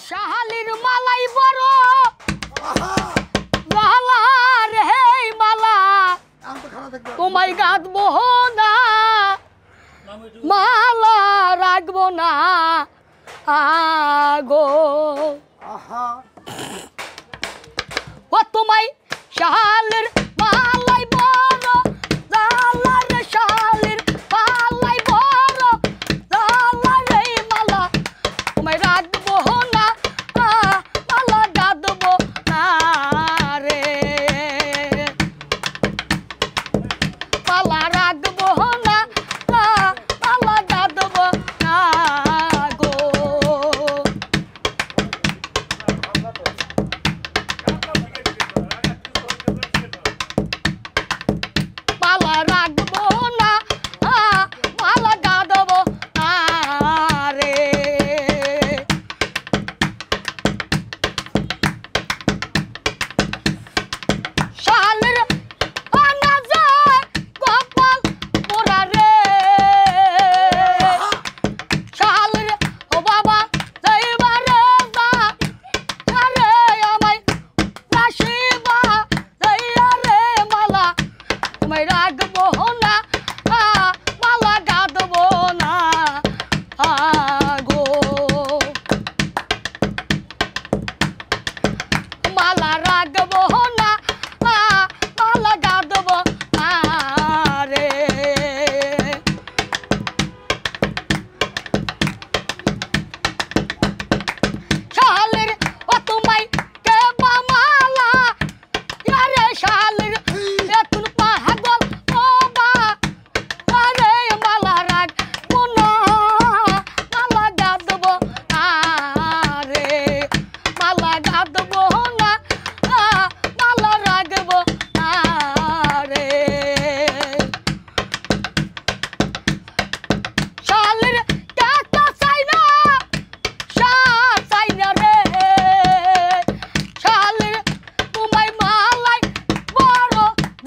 শাহালির মালাই বড় মালা রে মালা তোমায় গাঁথবো না মালা রাখবো না আগো ও তোমায় শাহালির মালাই বড় জালা রে শাহালির মালাই বড় জালা রে মালা তোমায় রাখবো না মালা গাঁথবো না রে মালা রাখবো না মালা গাঁথবো না গো মালা রাখবো না মালা গাঁথবো না রে শালের আনা যায় কপাল পোড়া রে শালের ও বাবা যাইবারে যা রে আমায় রাশিবা যাইয়া রে মালা তোমায় রাখবো না মালা গাঁথবো না গো মালা রাখবো না মালা গাঁথবো না রে শালের ও তোমায় কে বা মালা রে শালের এতুন পাগল ও বা রে মালা রাখবো না মালা গাঁথবো না রে মালা গাঁথবো না মালা রাখবো না রে শালের টাকা চাই না শাল চাই না রে শালের তোমায় মালাই বড়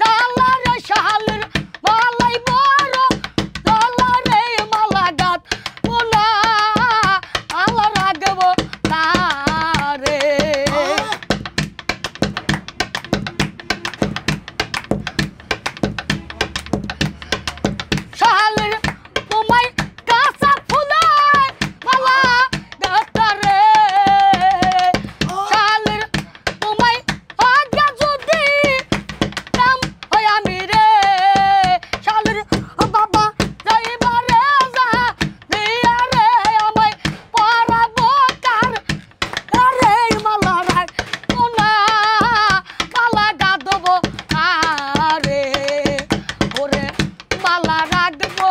ডালা রে শালের মালাই বড় ডালা রে মালা গাঁথবো না মালা রাখবো না রে শালের তোমায় কাঁচা ফুলায় মালা গাঁথা রে শালের তোমায় আজ্ঞা যদি নাম হয় আমি রে শালের ও বাবা যাইবারে যা দিয়া রে আমায় পরাবো কার রে মালা রাখবো না মালা গাঁথবো না রে ওরে মালা রাখবো